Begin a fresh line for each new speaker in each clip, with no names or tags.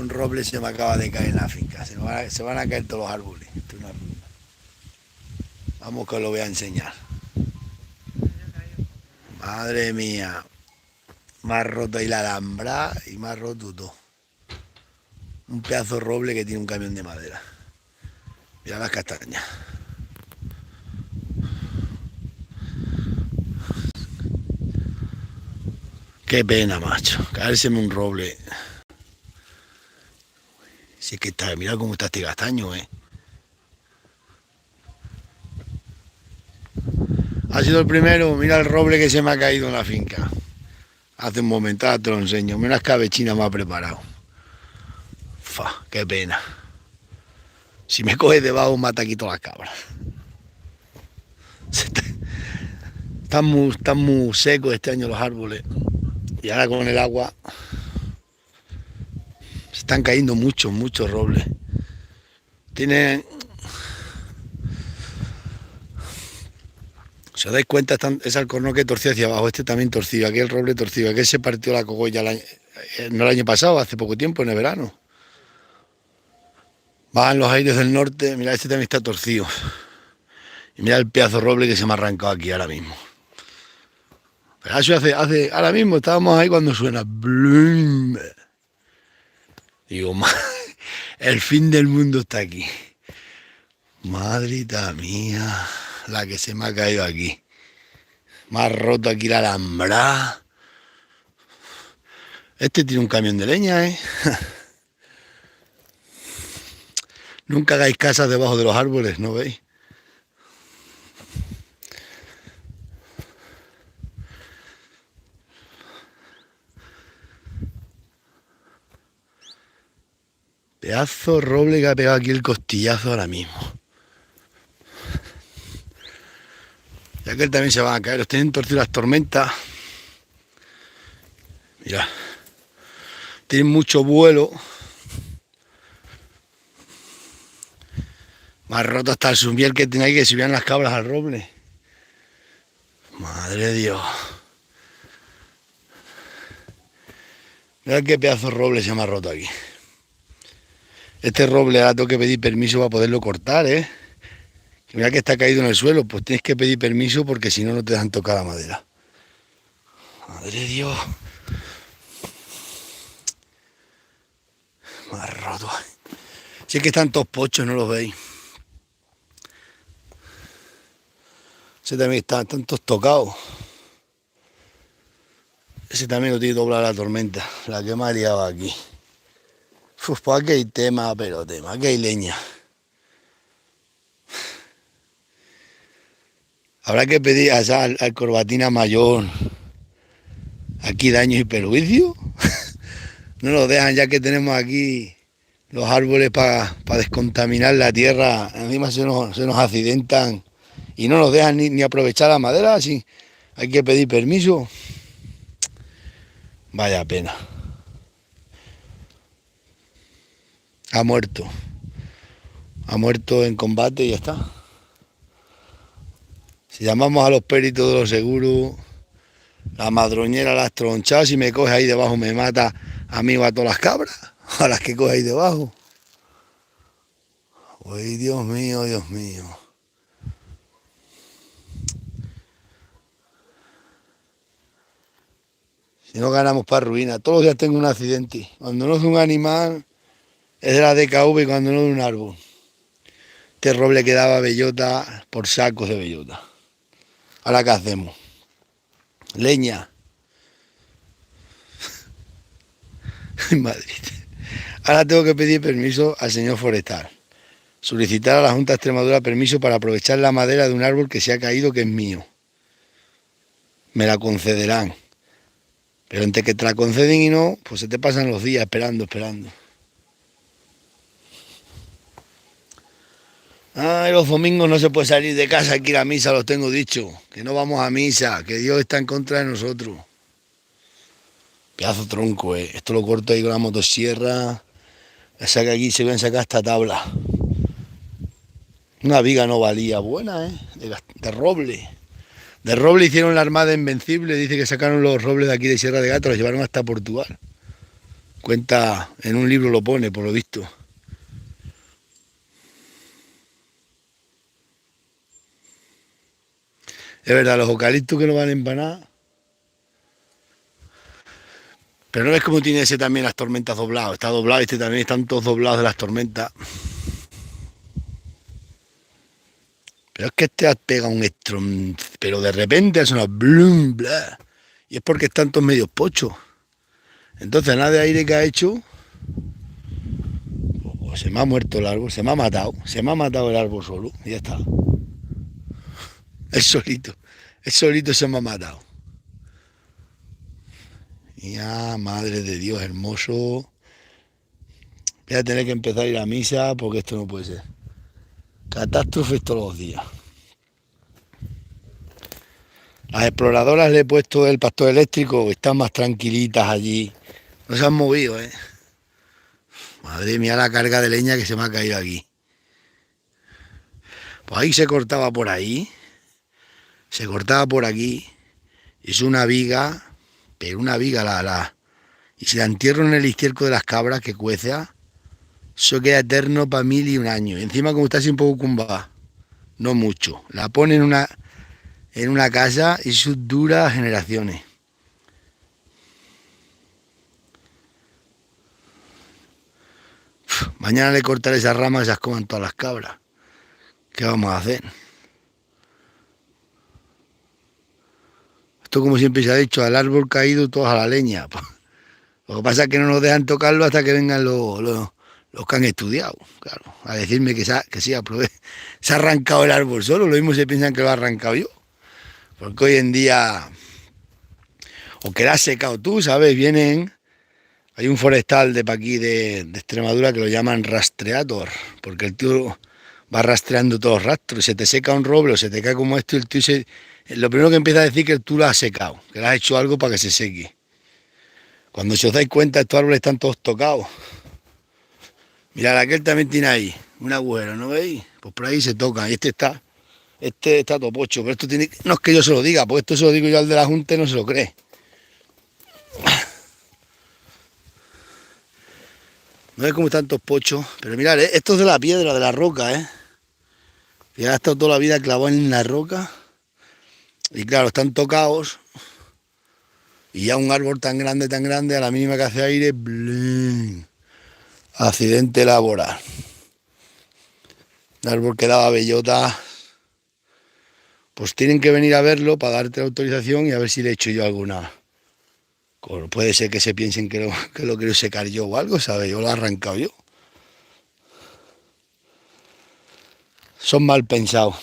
Un roble se me acaba de caer en la finca. Se van a caer todos los árboles. Esto es una ruina. Vamos que os lo voy a enseñar. Madre mía. Me ha roto ahí la alhambra y me ha roto todo. Un pedazo de roble que tiene un camión de madera. Mira las castañas. Qué pena, macho. Caérseme un roble. Si es que está, mira cómo está este castaño, eh. Ha sido el primero. Mira el roble que se me ha caído en la finca. Hace un momento, ahora te lo enseño. Mira las escabechina me ha preparado. Fa, qué pena. Si me coge debajo, mata aquí todas las cabras. Están muy secos este año los árboles. Y ahora con el agua se están cayendo muchos robles. Tienen... Si os dais cuenta, es alcornoque torcido hacia abajo. Este también torcido. Aquí el roble torcido. Aquí se partió la cogolla no el año pasado, hace poco tiempo, en el verano. Van los aires del norte. Mira, este también está torcido. Y mira el pedazo de roble que se me ha arrancado aquí ahora mismo. Pero eso ahora mismo estábamos ahí cuando suena. Blum. Digo, el fin del mundo está aquí. Madrita mía, la que se me ha caído aquí. Me ha roto aquí la alhambra. Este tiene un camión de leña, ¿eh? Nunca hagáis casas debajo de los árboles, ¿no veis? Pedazo de roble que ha pegado aquí el costillazo ahora mismo. Ya que él también se van a caer, los tienen torcidos las tormentas. Mira, tienen mucho vuelo. Más roto hasta el sumiel que tiene ahí que subían las cabras al roble. Madre de Dios. Mira qué pedazo de roble se me ha roto aquí. Este roble ahora tengo que pedir permiso para poderlo cortar, ¿eh? Mira que está caído en el suelo, pues tienes que pedir permiso porque si no, no te dejan tocar la madera. Madre de Dios. Me ha roto. Si es que están todos pochos, no los veis. Ese también están todos tocados. Ese también lo tiene doblada la tormenta, la que me ha liado aquí. Uf, pues aquí hay tema, pero tema, aquí hay leña. Habrá que pedir allá al Corbatina Mayor aquí daños y perjuicios. No nos dejan ya que tenemos aquí los árboles para descontaminar la tierra. Encima se nos accidentan y no nos dejan ni aprovechar la madera. Así hay que pedir permiso. Vaya pena. Ha muerto. Ha muerto en combate y ya está. Si llamamos a los peritos de los seguros, la madroñera las tronchas, si me coge ahí debajo me mata a mí o a todas las cabras, a las que coge ahí debajo. Uy, Dios mío, Dios mío. Si no ganamos para ruina, todos los días tengo un accidente. Cuando no es de un animal, es de la DKV y cuando no es de un árbol. Este roble que daba bellota por sacos de bellota. Ahora, ¿qué hacemos? Leña. En Madrid. Ahora tengo que pedir permiso al señor forestal. Solicitar a la Junta de Extremadura permiso para aprovechar la madera de un árbol que se ha caído que es mío. Me la concederán. Pero entre que te la conceden y no, pues se te pasan los días esperando. Ay, los domingos no se puede salir de casa, hay que ir a misa, los tengo dicho. Que no vamos a misa, que Dios está en contra de nosotros. Pedazo tronco, eh. Esto lo corto ahí con la motosierra. La saca aquí y se ven sacar esta tabla. Una viga no valía, buena, de roble. De roble hicieron la Armada Invencible, dice que sacaron los robles de aquí de Sierra de Gata, los llevaron hasta Portugal. Cuenta, en un libro lo pone, por lo visto. Es verdad, los eucaliptos que no van a empanar. Pero no ves cómo tiene ese también las tormentas doblados. Está doblado, este también están todos doblados de las tormentas. Pero es que este ha pegado un estrón. Pero de repente ha sonado blum, bla. Y es porque están todos medios pochos. Entonces, nada de aire que ha hecho. Pues se me ha muerto el árbol, se me ha matado. Se me ha matado el árbol solo. Y ya está. Es solito. Es solito se me ha matado. Ya, madre de Dios, hermoso. Voy a tener que empezar a ir a misa porque esto no puede ser. Catástrofes todos los días. Las exploradoras le he puesto el pastor eléctrico, están más tranquilitas allí. No se han movido, ¿eh? Madre mía, la carga de leña que se me ha caído aquí. Pues ahí se cortaba por ahí, se cortaba por aquí. Es una viga, pero una viga y si la entierro en el estiércol de las cabras que cueza, eso queda eterno para 1001 años. Y encima como está así un poco cumbada, no mucho. La pone en una casa y eso dura generaciones. Mañana le cortaré esas ramas y esas coman todas las cabras. ¿Qué vamos a hacer? Esto como siempre se ha dicho, al árbol caído todos a la leña. Lo que pasa es que no nos dejan tocarlo hasta que vengan los que han estudiado, claro, a decirme que sí, aprobé. Se ha arrancado el árbol solo, lo mismo se piensan que lo he arrancado yo. Porque hoy en día, o que la has secado tú, ¿sabes? Hay un forestal de pa' aquí de Extremadura que lo llaman rastreador, porque el tío va rastreando todos los rastros, se te seca un roble o se te cae como esto y el tío lo primero que empieza a decir es que tú lo has secado, que le has hecho algo para que se seque. Cuando se os dais cuenta, estos árboles están todos tocados. Mirad, aquel también tiene ahí un agujero, ¿no veis? Pues por ahí se tocan y este está topocho, pero esto tiene, no es que yo se lo diga, porque esto se lo digo yo al de la Junta y no se lo cree. No es como tantos pochos, pero mirad, esto es de la piedra, de la roca, ¿eh? Que ha estado toda la vida clavado en la roca. Y claro, están tocados. Y ya un árbol tan grande, a la mínima que hace aire, ¡blum! Accidente laboral. Un árbol que daba bellota. Pues tienen que venir a verlo para darte la autorización y a ver si le he hecho yo alguna. Puede ser que se piensen que lo quiero secar yo o algo, ¿sabes? Yo lo he arrancado yo. Son mal pensados.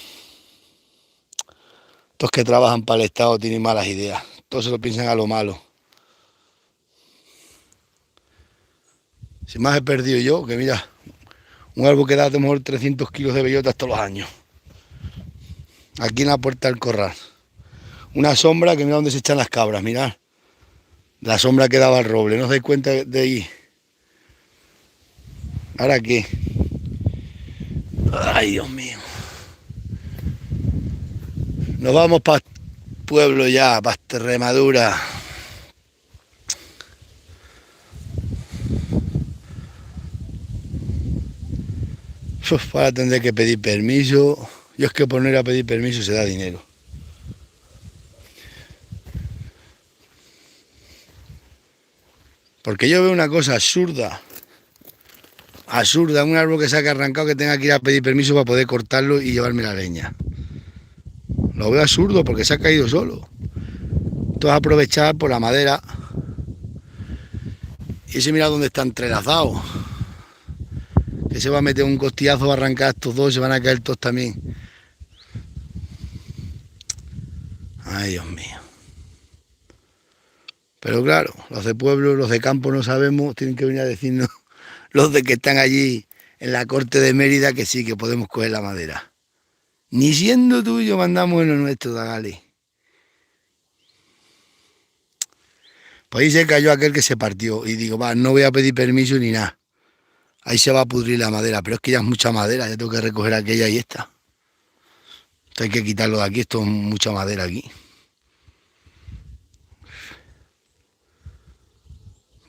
Estos que trabajan para el Estado tienen malas ideas. Todos se lo piensan a lo malo. Si más he perdido yo, que mira, un árbol que da a lo mejor 300 kilos de bellotas todos los años. Aquí en la puerta del corral. Una sombra que mira dónde se echan las cabras, mirad. La sombra que daba el roble, ¿no os dais cuenta de ahí? ¿Ahora qué? Ay, Dios mío. Nos vamos para el pueblo ya, para Extremadura. Para tendré que pedir permiso. Yo es que por no ir a pedir permiso se da dinero. Porque yo veo una cosa absurda. Absurda, un árbol que se ha arrancado que tenga que ir a pedir permiso para poder cortarlo y llevarme la leña. Lo veo absurdo porque se ha caído solo. Esto es aprovechar por la madera. Y ese mira dónde está entrelazado. Que se va a meter un costillazo, va a arrancar estos dos y se van a caer todos también. Ay, Dios mío. Pero claro, los de pueblo, los de campo no sabemos, tienen que venir a decirnos los de que están allí en la corte de Mérida que sí, que podemos coger la madera. Ni siendo tuyo mandamos en lo nuestro, Dagale. Pues ahí se cayó aquel que se partió y digo, va, no voy a pedir permiso ni nada. Ahí se va a pudrir la madera, pero es que ya es mucha madera, ya tengo que recoger aquella y esta. Esto hay que quitarlo de aquí, esto es mucha madera aquí.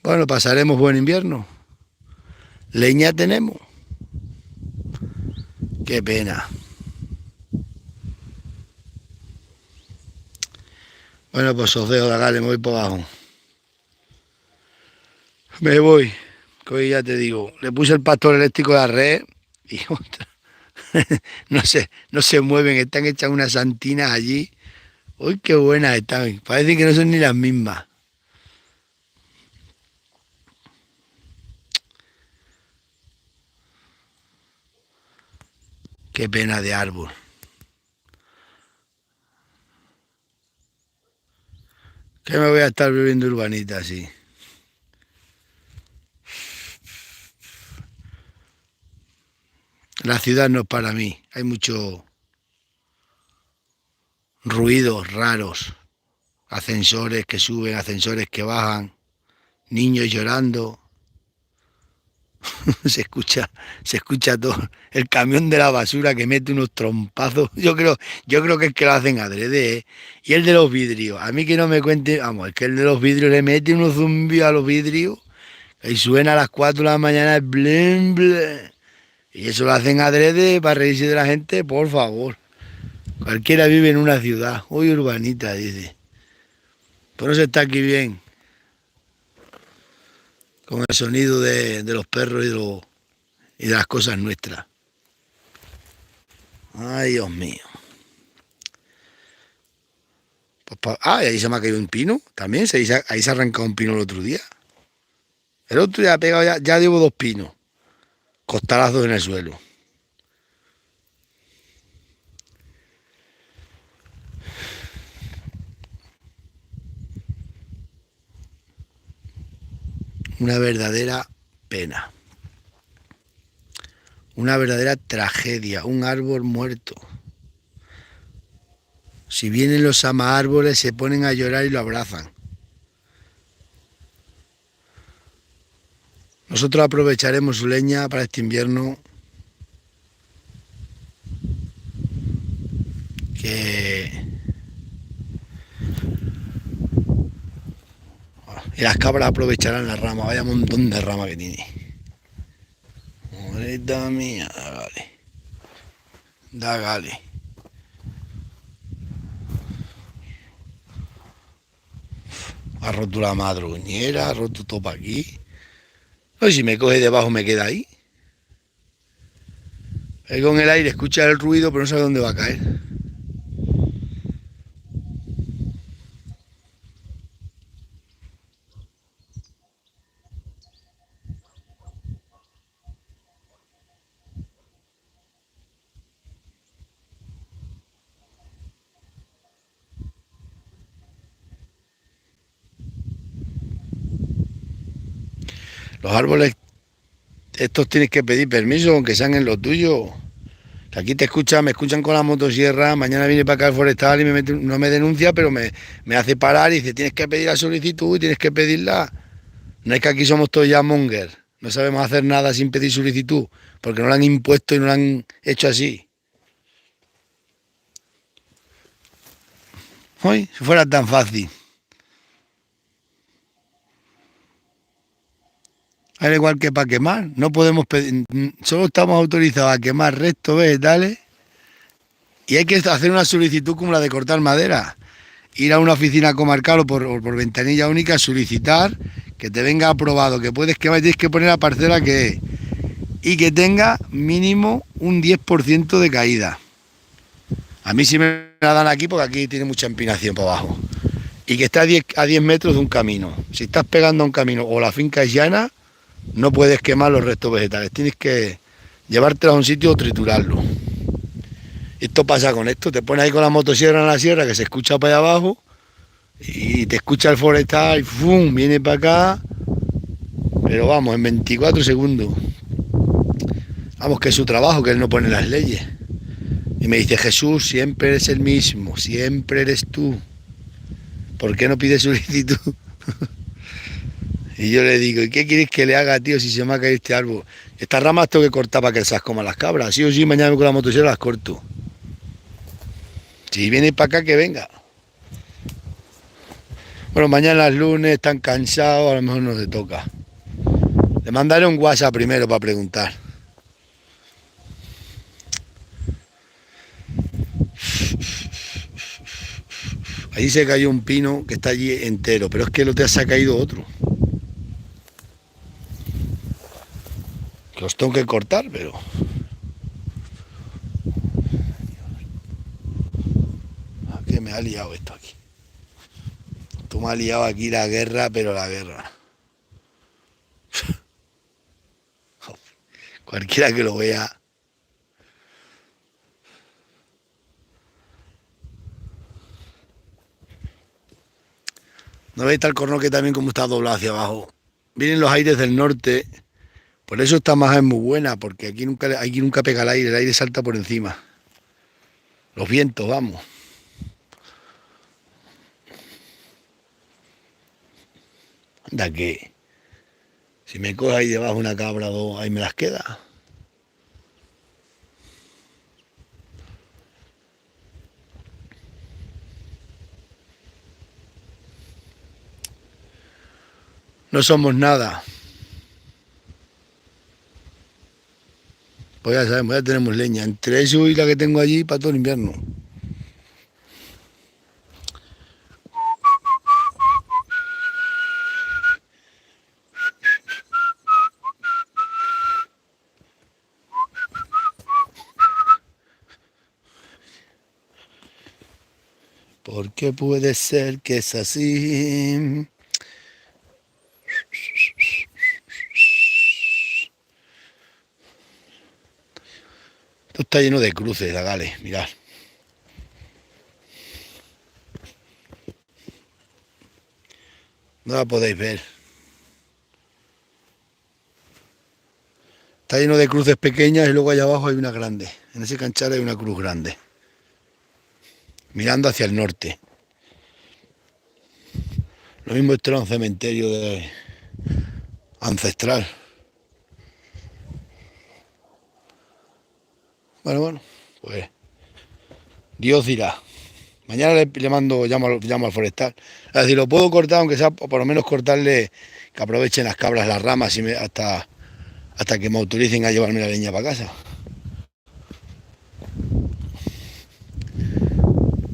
Bueno, pasaremos buen invierno. Leña tenemos. Qué pena. Bueno, pues os dejo de acá, me voy por abajo. Me voy. Que hoy ya te digo, le puse el pastor eléctrico de la red y otra. No se mueven, están hechas unas antinas allí. Uy, qué buenas están. Parece que no son ni las mismas. Qué pena de árbol. Que me voy a estar bebiendo urbanita así. La ciudad no es para mí. Hay muchos ruidos raros. Ascensores que suben, ascensores que bajan. Niños llorando. Se escucha, se escucha todo. El camión de la basura que mete unos trompazos. Yo creo que es que lo hacen adrede, ¿eh? Y el de los vidrios. A mí que no me cuente, vamos, es que el de los vidrios le mete unos zumbidos a los vidrios y suena a las 4 de la mañana el blin, blin. Y eso lo hacen adrede para reírse de la gente, por favor. Cualquiera vive en una ciudad. Uy, urbanita, dice. Por eso está aquí bien. Con el sonido de los perros y de las cosas nuestras. Ay, Dios mío. Y ahí se me ha caído un pino. También ahí se ha arrancado un pino el otro día. El otro día ha pegado ya llevo 2 pinos. Costalazos en el suelo. Una verdadera pena. Una verdadera tragedia. Un árbol muerto. Si vienen los amaárboles se ponen a llorar y lo abrazan. Nosotros aprovecharemos su leña para este invierno y las cabras aprovecharán la rama. Vaya montón de rama que tiene. Morita mía, dale. Dale. Ha roto la madroñera, ha roto todo para aquí. No, si me coge debajo me queda ahí. Ahí con el aire escucha el ruido, pero no sabe dónde va a caer. Los árboles, estos tienes que pedir permiso, aunque sean en lo tuyo. Que aquí me escuchan con la motosierra, mañana viene para acá el forestal y no me denuncia, pero me hace parar y dice, tienes que pedir la solicitud y tienes que pedirla. No es que aquí somos todos ya monger, no sabemos hacer nada sin pedir solicitud, porque no la han impuesto y no la han hecho así. Hoy, si fuera tan fácil. Al igual que para quemar, no podemos pedir, solo estamos autorizados a quemar restos vegetales y hay que hacer una solicitud como la de cortar madera. Ir a una oficina comarcal o por ventanilla única, solicitar que te venga aprobado, que puedes quemar y tienes que poner la parcela que es y que tenga mínimo un 10% de caída. A mí sí me la dan aquí porque aquí tiene mucha empinación para abajo. Y que está a 10 metros de un camino. Si estás pegando a un camino o la finca es llana, no puedes quemar los restos vegetales. Tienes que llevártelos a un sitio o triturarlo. Esto pasa con esto. Te pones ahí con la motosierra en la sierra que se escucha para allá abajo y te escucha el forestal y ¡fum! Viene para acá. Pero vamos, en 24 segundos. Vamos, que es su trabajo, que él no pone las leyes. Y me dice, Jesús, siempre eres el mismo, siempre eres tú. ¿Por qué no pides solicitud? Y yo le digo, ¿y qué quieres que le haga, tío, si se me ha caído este árbol? Estas ramas tengo que cortar para que se las coman las cabras. Sí o sí, mañana con la motosierra las corto. Si viene para acá, que venga. Bueno, mañana es lunes, están cansados, a lo mejor no te toca. Le mandaré un WhatsApp primero para preguntar. Allí se cayó un pino que está allí entero, pero es que el otro día se ha caído otro. Que los tengo que cortar, pero... ¿Qué me ha liado esto aquí? Tú me has liado aquí la guerra, pero la guerra. Cualquiera que lo vea. ¿No veis tal cornoque también como está doblado hacia abajo? Vienen los aires del norte, por eso esta maja es muy buena, porque aquí nunca pega el aire salta por encima. Los vientos, vamos. Anda que si me coge ahí debajo una cabra o dos, ahí me las queda. No somos nada. Pues ya sabemos, ya tenemos leña. Entre eso y la que tengo allí para todo el invierno. Porque puede ser que es así. Esto está lleno de cruces, Dagales, mirad. No la podéis ver. Está lleno de cruces pequeñas y luego allá abajo hay una grande. En ese canchal hay una cruz grande. Mirando hacia el norte. Lo mismo esto era un cementerio ancestral. Bueno, pues Dios dirá. Mañana le mando, llamo al forestal. Es decir, lo puedo cortar, aunque sea por lo menos cortarle que aprovechen las cabras, las ramas hasta que me autoricen a llevarme la leña para casa.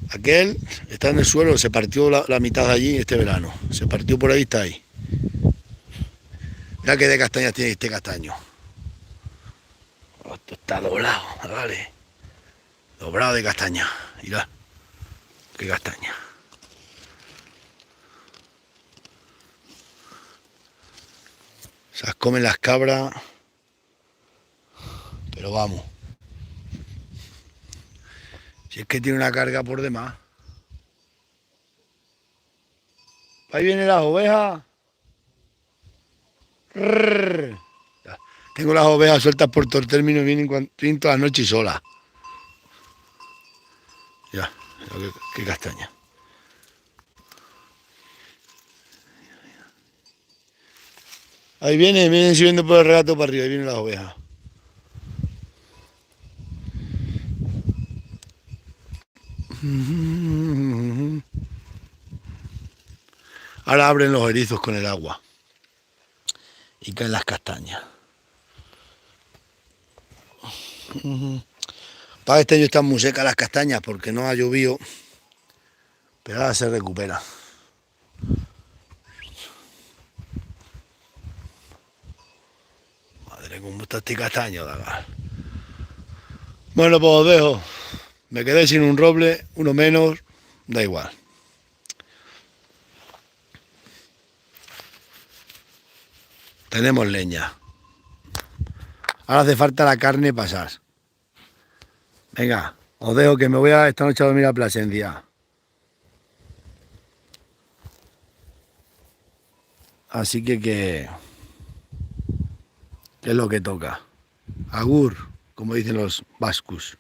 Aquel está en el suelo, se partió la mitad de allí este verano. Se partió por ahí, está ahí. Mira qué de castañas tiene este castaño. Oh, esto está doblado, vale. Doblado de castaña. Mira, qué castaña. Se las comen las cabras. Pero vamos. Si es que tiene una carga por demás. Ahí vienen las ovejas. Rrr. Tengo las ovejas sueltas por todo el término y vienen todas las noches solas. Ya, qué castaña. Ahí vienen subiendo por el regato para arriba, ahí vienen las ovejas. Ahora abren los erizos con el agua y caen las castañas. Para este año están muy secas las castañas porque no ha llovido, pero ahora se recupera. Madre, cómo está este castaño, Dagar. Bueno, pues os dejo. Me quedé sin un roble, uno menos, da igual. Tenemos leña. Ahora hace falta la carne pasar. Venga, os dejo que me voy esta noche a dormir a Plasencia. Así que es lo que toca. Agur, como dicen los vascos.